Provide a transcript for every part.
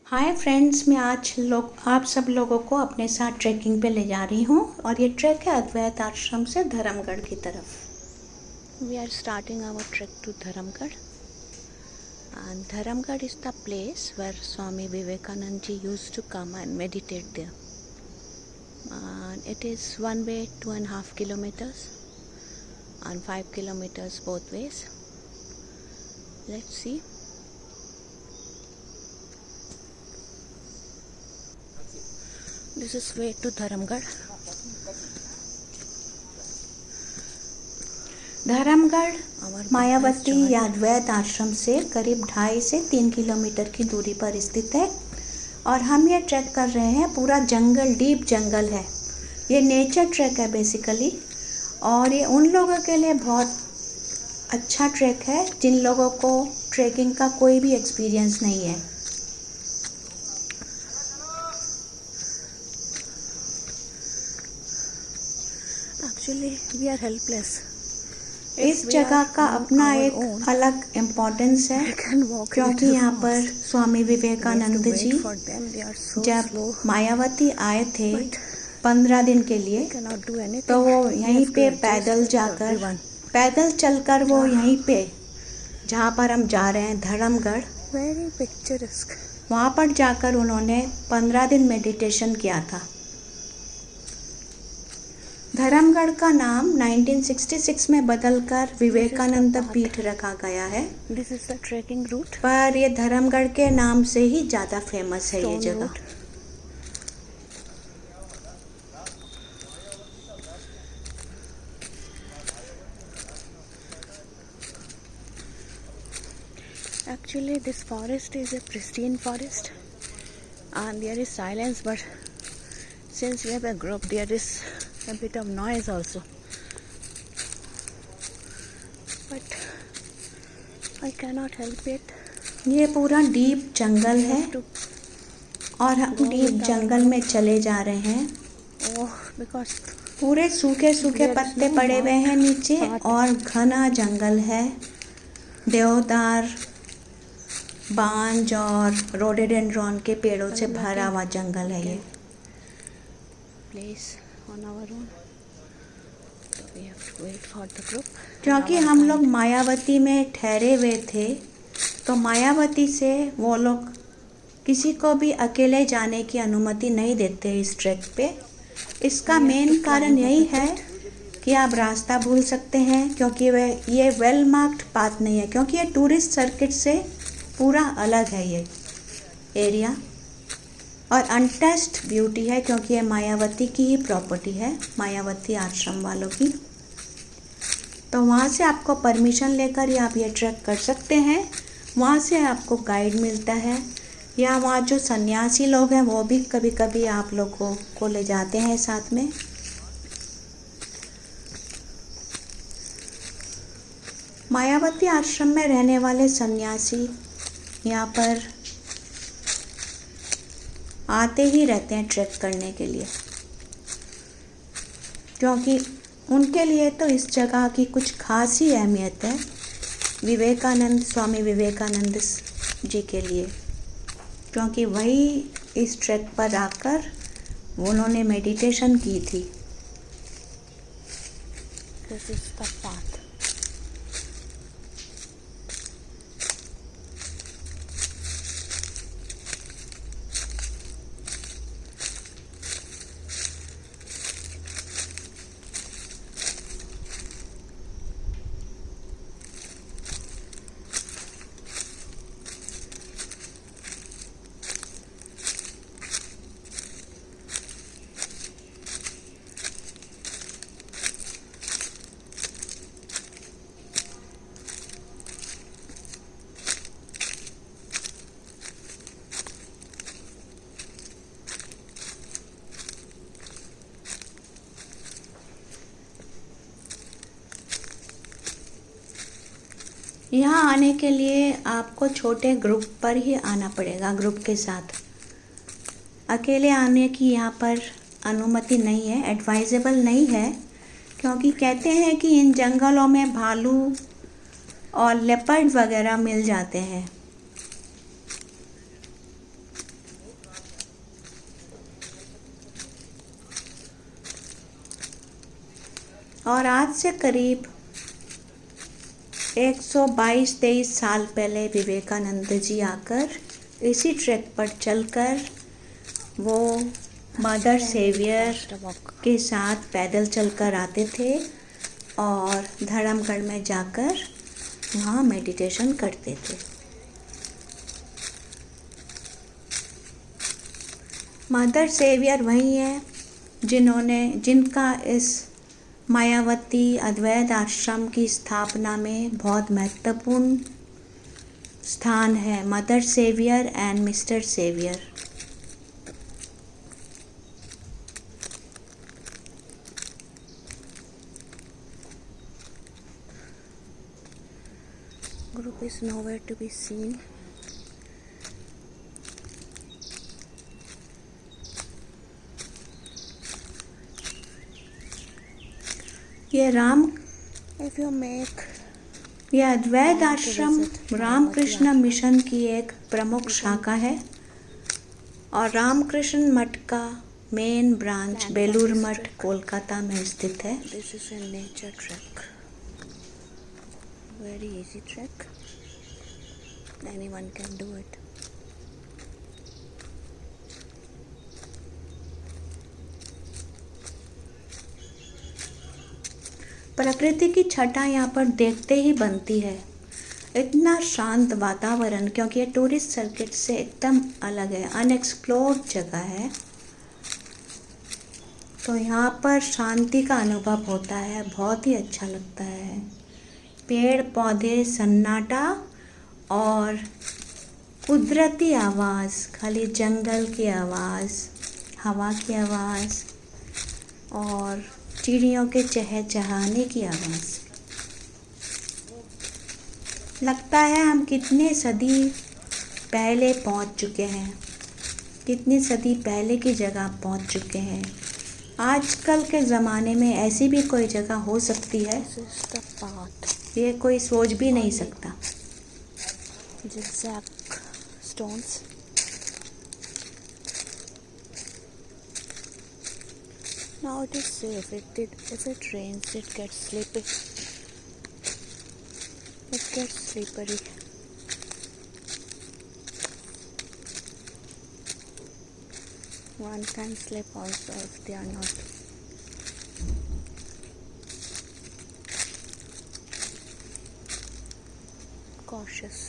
Hi friends, मैं आज आप सब लोगों को अपने साथ ट्रैकिंग पे ले जा रही हूँ और ये ट्रैक है अद्वैत आश्रम से धर्मगढ़ की तरफ। We are starting our track to Dharamgarh and Dharamgarh is the place where Swami Vivekanand ji used to come and meditate there. And it is one way 2.5 kilometers and 5 kilometers both ways. Let's see. This is way to Dharamgarh. Dharamgarh Mayawati या अद्वैत आश्रम से करीब 2.5 से 3 kilometre की दूरी पर स्थित है और हम ये ट्रैक कर रहे हैं। पूरा जंगल, डीप जंगल है। ये नेचर ट्रैक है बेसिकली, और ये उन लोगों के लिए बहुत अच्छा ट्रैक है जिन लोगों को ट्रैकिंग का कोई भी एक्सपीरियंस नहीं है। Actually we are helpless. इस जगह का अपना एक अलग इम्पोर्टेंस है क्योंकि यहाँ पर स्वामी विवेकानंद जी जब मायावती आए थे 15 दिन के लिए, तो वो यहीं पे पैदल चलकर वो यहीं पे जहाँ पर हम जा रहे हैं धर्मगढ़, वेरी पिक्चरस्क, वहाँ पर जाकर उन्होंने 15 दिन मेडिटेशन किया था। धर्मगढ़ का नाम 1966 में बदलकर विवेकानंद पीठ रखा गया है। This is the trekking route, पर ये धर्मगढ़ के नाम से ही ज़्यादा फेमस है ये जगह। Actually, this forest is a pristine forest and there is silence, but since we have a group, there is a bit of noise also, but I cannot help it. ये पूरा डीप जंगल है और हम deep जंगल में चले जा रहे हैं। because पूरे सूखे सूखे पत्ते पड़े हुए हैं नीचे और घना जंगल है। देवदार, बांज और रोडोडेंड्रॉन के पेड़ों से भरा हुआ जंगल है ये। Place on our own, so we have to wait for the group. क्योंकि हम लोग मायावती में ठहरे हुए थे, तो मायावती से वो लोग किसी को भी अकेले जाने की अनुमति नहीं देते इस ट्रैक पे। इसका मेन कारण यही है कि आप रास्ता भूल सकते हैं, क्योंकि ये वेल मार्क्ड पाथ नहीं है, क्योंकि ये टूरिस्ट सर्किट से पूरा अलग है ये एरिया, और अनटच्ड ब्यूटी है क्योंकि ये मायावती की ही प्रॉपर्टी है, मायावती आश्रम वालों की। तो वहाँ से आपको परमिशन लेकर या आप ये ट्रैक कर सकते हैं। वहाँ से आपको गाइड मिलता है, या वहाँ जो सन्यासी लोग हैं वो भी कभी कभी आप लोगों को ले जाते हैं साथ में। मायावती आश्रम में रहने वाले सन्यासी यहाँ पर आते ही रहते हैं ट्रैक करने के लिए, क्योंकि उनके लिए तो इस जगह की कुछ खास ही अहमियत है स्वामी विवेकानंद जी के लिए, क्योंकि वही इस ट्रैक पर आकर उन्होंने मेडिटेशन की थी। This is the path. यहाँ आने के लिए आपको छोटे ग्रुप पर ही आना पड़ेगा, ग्रुप के साथ। अकेले आने की यहाँ पर अनुमति नहीं है, एडवाइजेबल नहीं है, क्योंकि कहते हैं कि इन जंगलों में भालू और लेपर्ड वगैरह मिल जाते हैं। और आज से करीब 122-23 साल पहले विवेकानंद जी आकर इसी ट्रैक पर चलकर वो मदर सेवियर के साथ पैदल चलकर आते थे और धर्मगढ़ में जाकर वहाँ मेडिटेशन करते थे। मदर सेवियर वही है जिनका इस मायावती अद्वैत आश्रम की स्थापना में बहुत महत्वपूर्ण स्थान है। Mother saviour and mister saviour. Group is nowhere to be seen. ये अद्वैत आश्रम रामकृष्ण मिशन की एक प्रमुख शाखा है और रामकृष्ण मठ का मेन ब्रांच बेलूर मठ कोलकाता में स्थित है। This is a nature trek. Very easy trek. Anyone can do it. प्रकृति की छटा यहाँ पर देखते ही बनती है। इतना शांत वातावरण, क्योंकि ये टूरिस्ट सर्किट से एकदम अलग है, अनएक्सप्लोर्ड जगह है, तो यहाँ पर शांति का अनुभव होता है। बहुत ही अच्छा लगता है। पेड़ पौधे, सन्नाटा और कुदरती आवाज़, खाली जंगल की आवाज़, हवा की आवाज़ और चिड़ियों के चहचहाने की आवाज़। लगता है हम कितने सदी पहले पहुंच चुके हैं, कितनी सदी पहले की जगह पहुंच चुके हैं। आजकल के ज़माने में ऐसी भी कोई जगह हो सकती है, ये कोई सोच भी नहीं सकता। Zigzag stones. Now it is safe. If it rains, it gets slippery. It gets slippery. One can slip also if they are not cautious.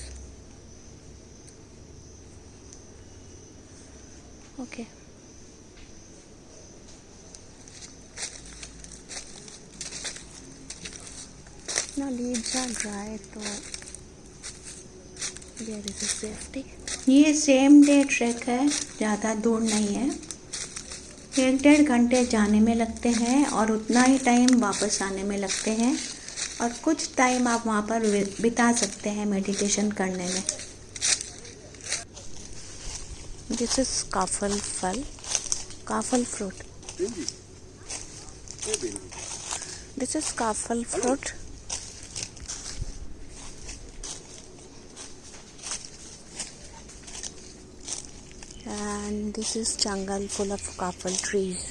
Okay. Now leaves are dry, so there is a safety. ये same day track है, ज़्यादा दूर नहीं है। 1-1.5 घंटे जाने में लगते हैं और उतना ही टाइम वापस आने में लगते हैं, और कुछ टाइम आप वहाँ पर बिता सकते हैं मेडिटेशन करने में। This is Kafal fruit. This is Kafal fruit. And this is jungle full of kaffal trees.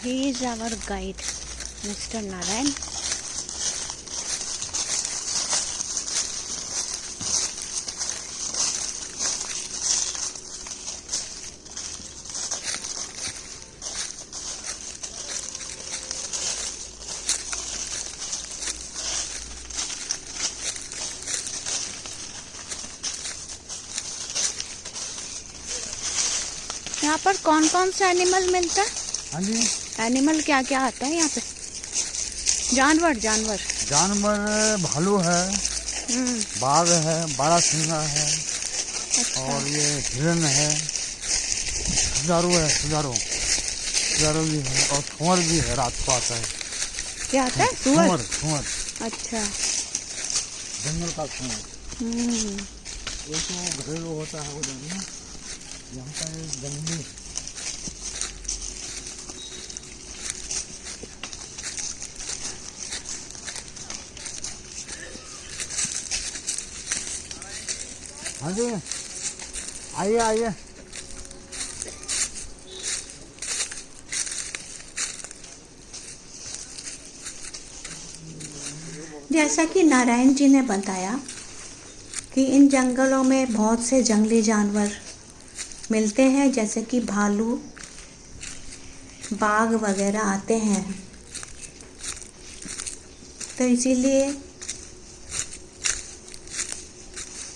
He is our guide, Mr. Narayan. यहाँ पर कौन कौन सा एनिमल मिलता है? हाँ जी। एनिमल क्या क्या आता है यहाँ पे? जानवर भालू है, बाघ है, बड़ा सिंघा है। अच्छा। और ये हिरन है, सुजारू भी है, और सुअर भी है। रात को आता है। क्या आता है? सुअर। अच्छा। जंगल का सुअर। ये तो घरेलू होता है वो जानना। यहाँ का जंगली। हाँ जी, आइए। जैसा कि नारायण जी ने बताया कि इन जंगलों में बहुत से जंगली जानवर मिलते हैं, जैसे कि भालू, बाघ वगैरह आते हैं। तो इसीलिए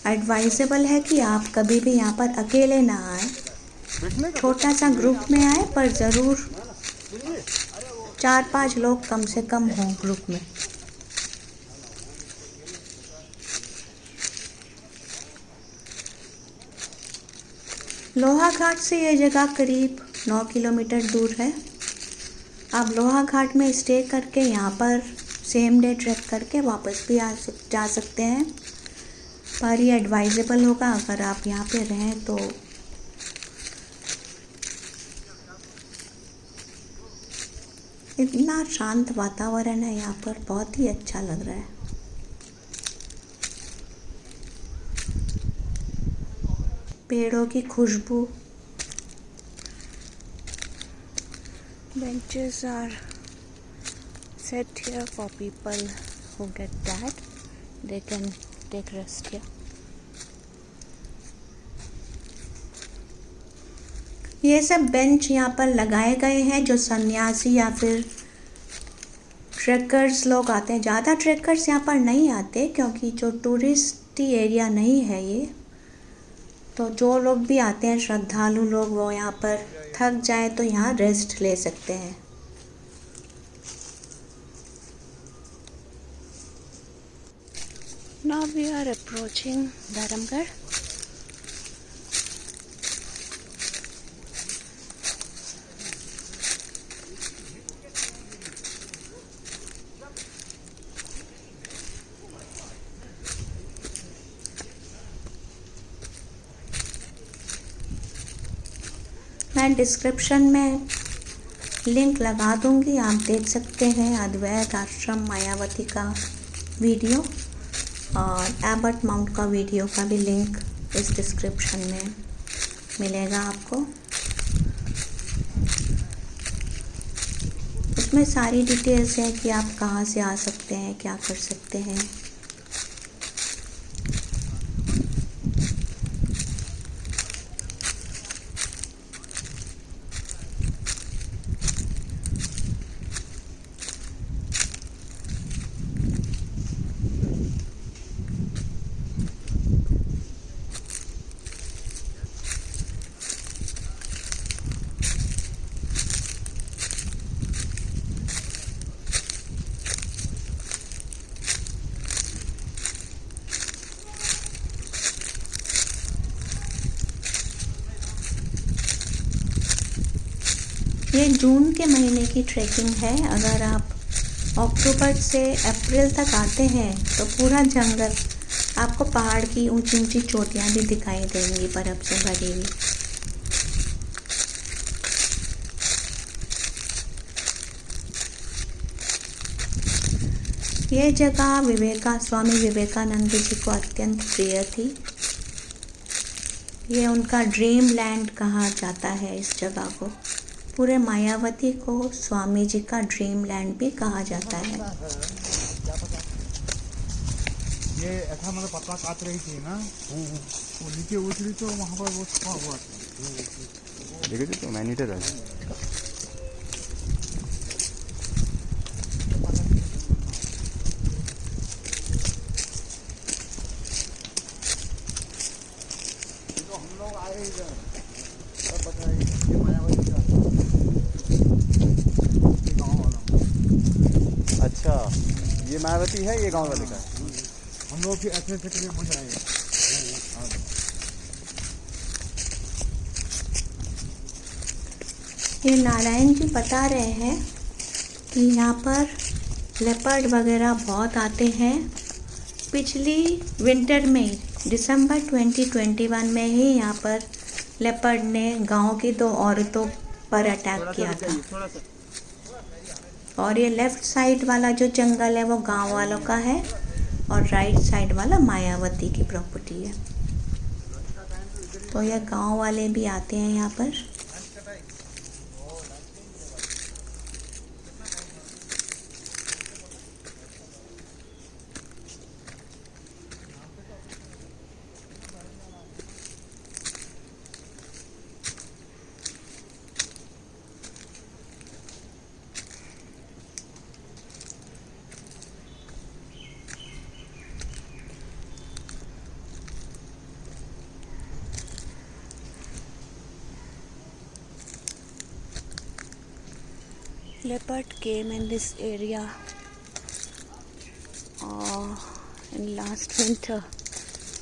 एडवाइजेबल है कि आप कभी भी यहाँ पर अकेले ना आए, छोटा सा ग्रुप में आए, पर ज़रूर 4-5 लोग कम से कम हों ग्रुप में। लोहा घाट से ये जगह करीब 9 किलोमीटर दूर है। आप लोहा घाट में स्टे करके यहाँ पर सेम डे ट्रैक करके वापस भी जा सकते हैं, पर ये एडवाइजेबल होगा अगर आप यहाँ पे रहें तो। इतना शांत वातावरण है यहाँ पर, बहुत ही अच्छा लग रहा है। पेड़ों की खुशबू। Benches are set here for people who get tired. They can take rest here. ये सब बेंच यहाँ पर लगाए गए हैं जो सन्यासी या फिर ट्रैकर्स लोग आते हैं। ज़्यादा ट्रैकर्स यहाँ पर नहीं आते क्योंकि जो टूरिस्टी एरिया नहीं है ये, तो जो लोग भी आते हैं श्रद्धालु लोग, वो यहाँ पर थक जाए तो यहाँ रेस्ट ले सकते हैं। Now we are approaching Dharamgarh. मैं डिस्क्रिप्शन में लिंक लगा दूंगी, आप देख सकते हैं अद्वैत आश्रम मायावती का वीडियो, और एबट माउंट का वीडियो का भी लिंक इस डिस्क्रिप्शन में मिलेगा आपको। उसमें सारी डिटेल्स हैं कि आप कहाँ से आ सकते हैं, क्या कर सकते हैं। ये जून के महीने की ट्रैकिंग है। अगर आप अक्टूबर से अप्रैल तक आते हैं तो पूरा जंगल आपको पहाड़ की ऊंची ऊंची चोटियां भी दिखाई देंगी बर्फ से भरी हुई। ये जगह स्वामी विवेकानंद जी को अत्यंत प्रिय थी। ये उनका ड्रीम लैंड कहा जाता है इस जगह को। पूरे मायावती को स्वामी जी का ड्रीम लैंड भी कहा जाता है। ये ऐसा मतलब पत्ता काट रही थी ना, वो नीचे उतरी तो वहाँ पर वो छुपा हुआ था। देखो तो मैनीटर है। तो हम लोग आए इधर, तब बताइए ये मायावती का गाँव वाला। अच्छा, ये मायावती है, ये गांव वाले का है। हम लोग भी ऐसे के लिए बुझ रहे हैं। ये नारायण जी बता रहे हैं कि यहाँ पर लेपर्ड वगैरह बहुत आते हैं। पिछली विंटर में दिसंबर 2021 में ही यहाँ पर लेपर्ड ने गांव की 2 औरतों पर अटैक किया था। और ये लेफ्ट साइड वाला जो जंगल है वो गांव वालों का है, और राइट साइड वाला मायावती की प्रॉपर्टी है। तो ये गांव वाले भी आते हैं यहाँ पर। Leopard came in this area in last winter,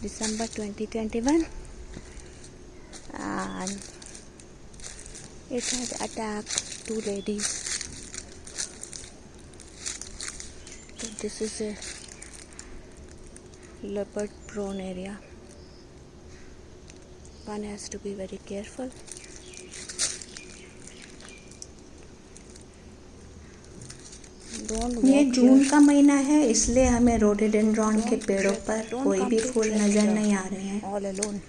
December 2021, and it had attacked two ladies. So this is a leopard prone area. One has to be very careful. ये जून का महीना है, इसलिए हमें रोडोडेंड्रॉन के पेड़ों पर कोई भी फूल नजर नहीं आ रहे हैं. All alone.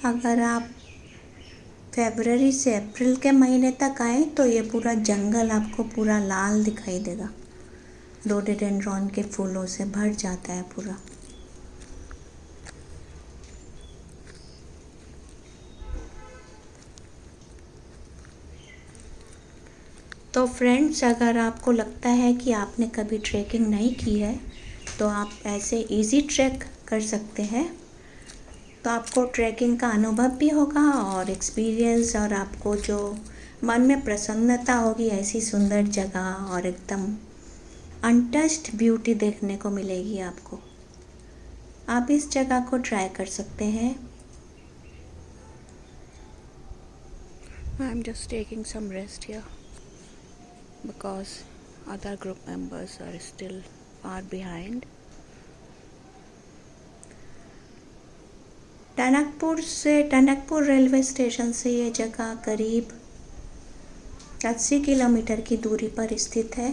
अगर आप फरवरी से अप्रैल के महीने तक आए तो ये पूरा जंगल आपको पूरा लाल दिखाई देगा. रोडोडेंड्रॉन के फूलों से भर जाता है पूरा. तो फ्रेंड्स, अगर आपको लगता है कि आपने कभी ट्रैकिंग नहीं की है तो आप ऐसे इजी ट्रैक कर सकते हैं. तो आपको ट्रैकिंग का अनुभव भी होगा और एक्सपीरियंस, और आपको जो मन में प्रसन्नता होगी, ऐसी सुंदर जगह और एकदम अनटच्ड ब्यूटी देखने को मिलेगी आपको. आप इस जगह को ट्राई कर सकते हैं. I am just taking some rest here because other group members are still far behind. Tanakpur railway station से ये जगह करीब 80 किलोमीटर की दूरी पर स्थित है.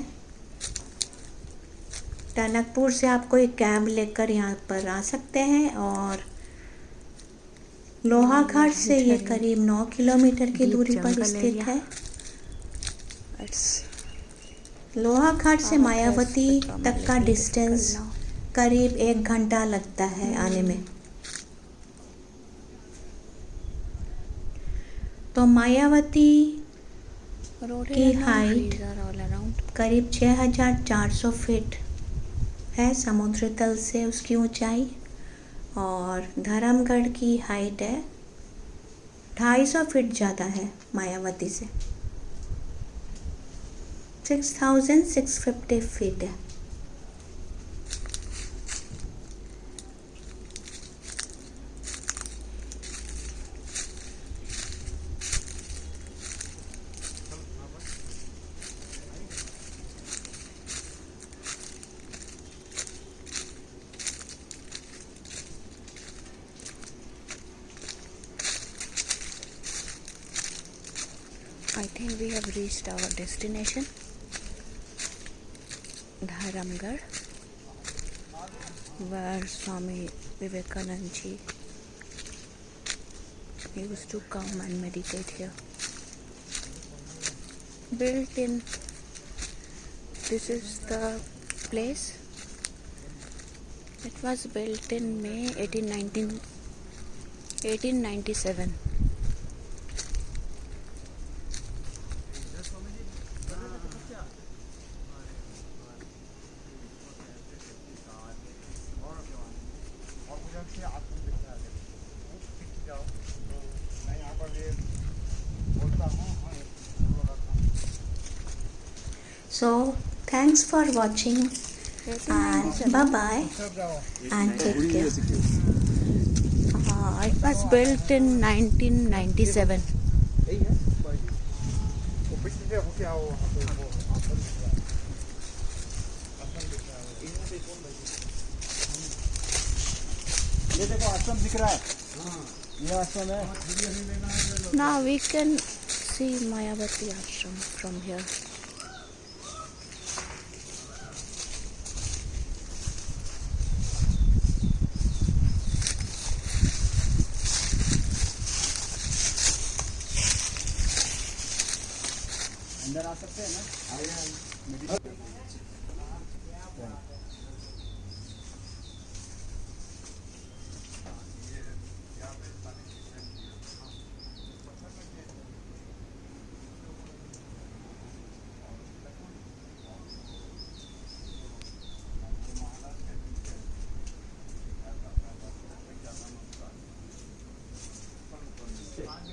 टनकपुर से आप कोई कैब लेकर यहाँ पर आ सकते हैं और लोहाघाट से ये करीब 9 किलोमीटर की दूरी पर स्थित है. लोहाघाट से मायावती तक का डिस्टेंस करीब 1 घंटा लगता है आने में. तो मायावती की हाइट करीब 6400 फीट है समुद्र तल से उसकी ऊंचाई, और धर्मगढ़ की हाइट है 250 फीट ज़्यादा है मायावती से. 6650 फीट है. I think we have reached our destination, Dharamgarh, where Swami Vivekanand ji used to come and meditate here. Built in, this is the place. It was built in May 1897. So thanks for watching and bye bye and take care. It was built in 1997. ये देखो आश्रम दिख रहा है. ये आश्रम है. Now we can see Mayavati ashram from here. अंदर आ सकते हैं ना. है